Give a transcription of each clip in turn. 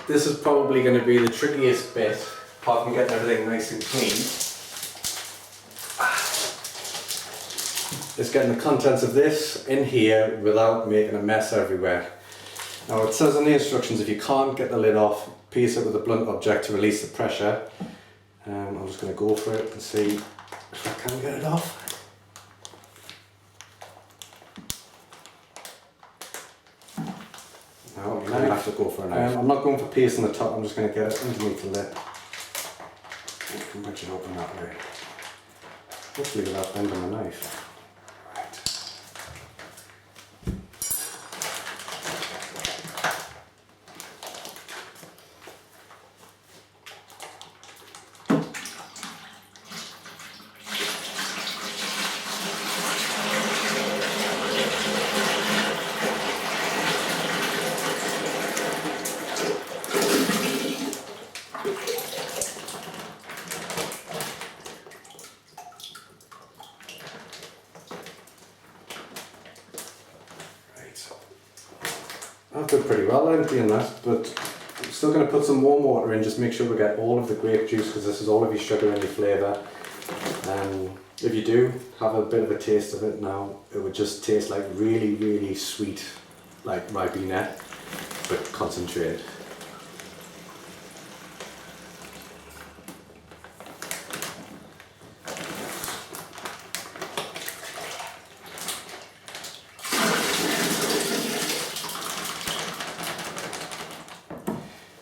This is probably going to be the trickiest bit, apart from getting everything nice and clean. Is getting the contents of this in here without making a mess everywhere. Now it says on the instructions if you can't get the lid off, pierce it with a blunt object to release the pressure. I'm just going to go for it and see if I can get it off. No, you might have to go for a knife. I'm not going for piercing the top, I'm just going to get it underneath the lid. I can wedge it open that way. Hopefully without bending the knife. I've done pretty well emptying that, but I'm still going to put some warm water in, just make sure we get all of the grape juice, because this is all of your sugar and your flavour. If you do have a bit of a taste of it now, it would just taste like really, really sweet, like Ribena, but concentrated.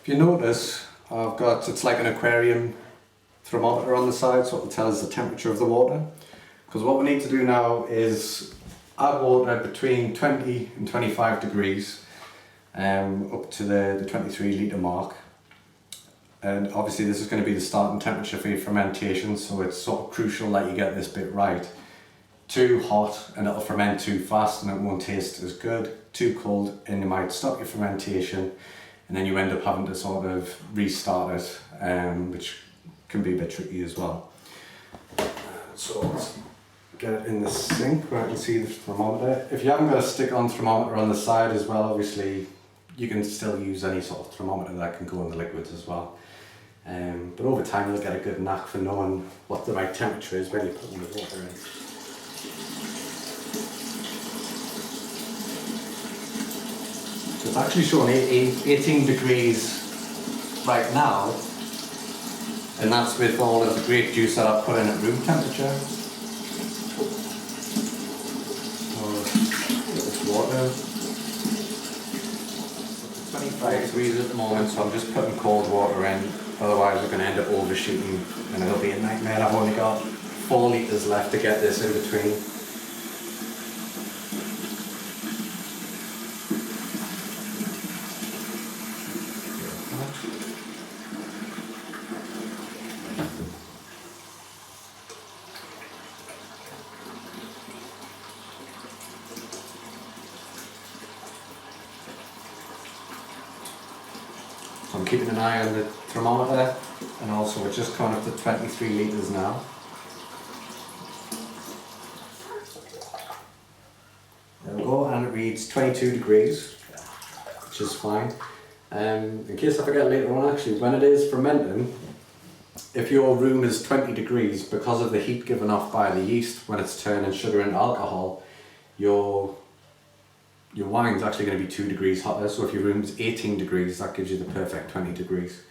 If you notice, it's like an aquarium thermometer on the side, so it will tell us the temperature of the water. Because what we need to do now is add water between 20 and 25 degrees up to the 23 litre mark. And obviously this is going to be the starting temperature for your fermentation, so it's sort of crucial that you get this bit right. Too hot and it'll ferment too fast and it won't taste as good. Too cold and you might stop your fermentation, and then you end up having to sort of restart it, which can be a bit tricky as well. So let's get it in the sink where I can see the thermometer. If you haven't got a stick-on thermometer on the side as well, obviously you can still use any sort of thermometer that can go in the liquids as well. But over time you'll get a good knack for knowing what the right temperature is when you're putting the water in. It's actually showing 18 degrees right now, and that's with all of the grape juice that I've put in at room temperature. This water. 25 degrees at the moment, so I'm just putting cold water in, otherwise we're going to end up overshooting and it'll be a nightmare. I've only got 4 litres left to get this in between. I'm keeping an eye on the thermometer, and also we're just coming up to 23 litres now. There we go, and it reads 22 degrees, which is fine. In case I forget later on, actually, when it is fermenting, if your room is 20 degrees, because of the heat given off by the yeast when it's turning sugar into alcohol, your wine's actually going to be 2 degrees hotter. So if your room's 18 degrees, that gives you the perfect 20 degrees.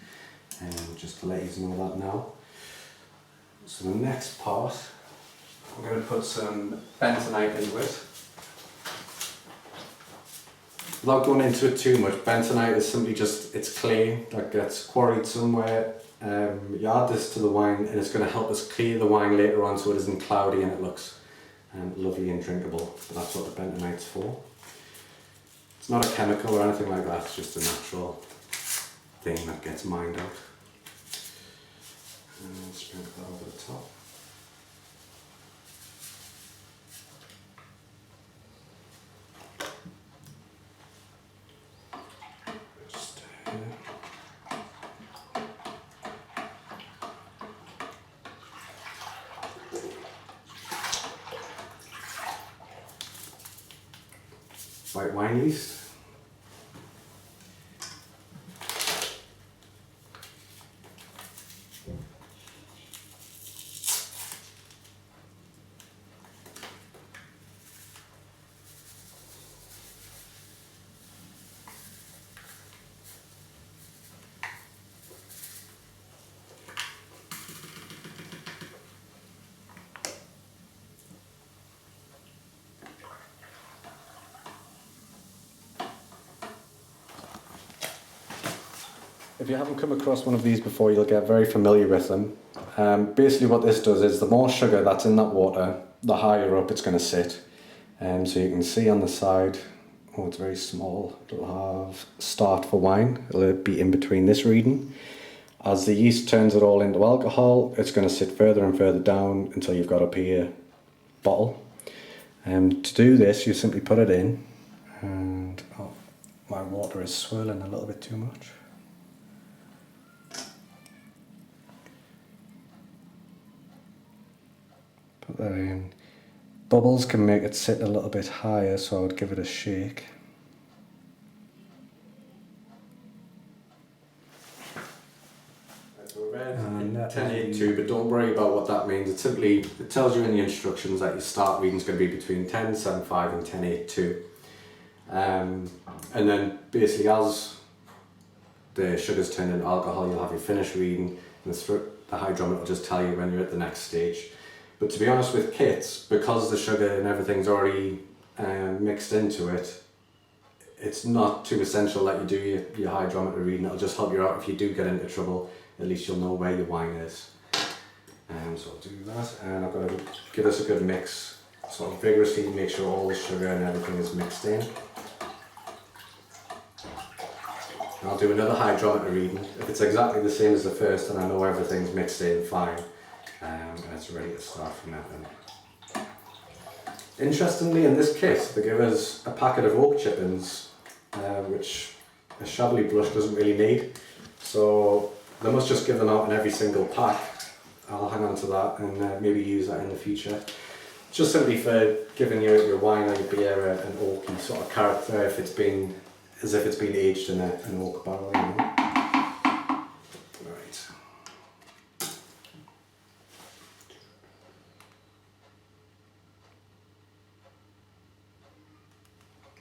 Just to let you know that now. So the next part, I'm going to put some bentonite into it. Without going into it too much, bentonite is simply just, it's clay that gets quarried somewhere. You add this to the wine and it's going to help us clear the wine later on so it isn't cloudy and it looks lovely and drinkable. But that's what the bentonite's for. It's not a chemical or anything like that, it's just a natural thing that gets mined out. And sprinkle that over the top. Just white wine yeast. If you haven't come across one of these before, you'll get very familiar with them. Basically what this does is the more sugar that's in that water, the higher up it's going to sit. So you can see on the side, oh, it's very small, it'll have start for wine, it'll be in between this reading. As the yeast turns it all into alcohol, it's going to sit further and further down until you've got up here bottle. To do this, you simply put it in, and oh, my water is swirling a little bit too much. Put that in. Bubbles can make it sit a little bit higher, so I would give it a shake. So we're ready 1082, but don't worry about what that means. It tells you in the instructions that your start reading is going to be between 1075 and 1082. And then basically as the sugars turn into alcohol, you'll have your finish reading, and the hydrometer will just tell you when you're at the next stage. But to be honest with kits, because the sugar and everything's already mixed into it, it's not too essential that you do your hydrometer reading. It'll just help you out if you do get into trouble. At least you'll know where your wine is. So I'll do that, and I've got to give this a good mix, sort of vigorously, make sure all the sugar and everything is mixed in. And I'll do another hydrometer reading. If it's exactly the same as the first, then I know everything's mixed in fine. And it's ready to start from that then. Interestingly, in this kit, they give us a packet of oak chippings, which a Chablis brush doesn't really need. So they must just give them out in every single pack. I'll hang on to that and maybe use that in the future. Just simply for giving your wine or your beer an oaky sort of character, if it's been as if it's been aged in an oak barrel. You know? Right.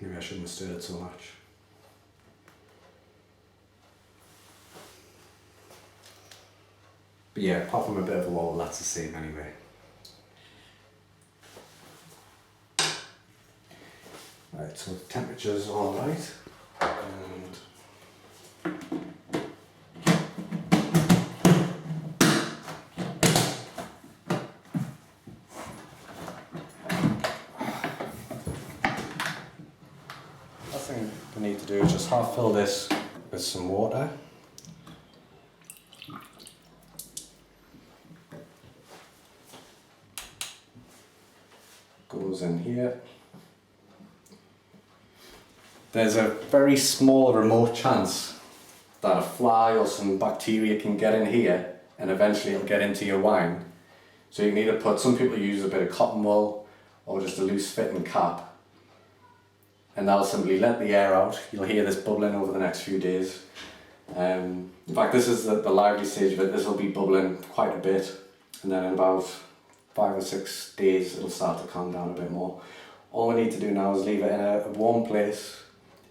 Maybe I shouldn't have stirred it so much. But yeah, apart from a bit of a wobble, that's the same anyway. Right, so the temperature's all right. And last thing we need to do is just half fill this with some water. Goes in here. There's a very small remote chance that a fly or some bacteria can get in here and eventually it'll get into your wine. So you need to put, some people use a bit of cotton wool or just a loose fitting cap, and that'll simply let the air out. You'll hear this bubbling over the next few days. In fact, this is the lively stage of it. This will be bubbling quite a bit, and then in about 5 or 6 days it'll start to calm down a bit more. All we need to do now is leave it in a warm place.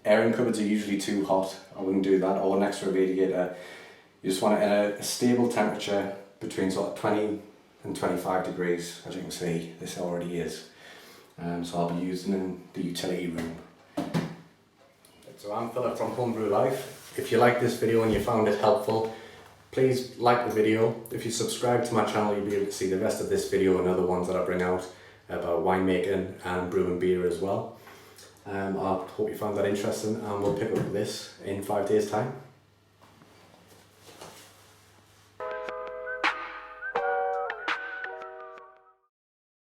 Airing cupboards are usually too hot, I wouldn't do that, or next to a radiator. You just want it in a stable temperature between sort of 20 and 25 degrees, as you can see, this already is. So I'll be using in the utility room. So I'm Philip from Homebrew Life. If you like this video and you found it helpful, please like the video. If you subscribe to my channel, you'll be able to see the rest of this video and other ones that I bring out about winemaking and brewing beer as well. I hope you found that interesting, and we'll pick up this in 5 days' time.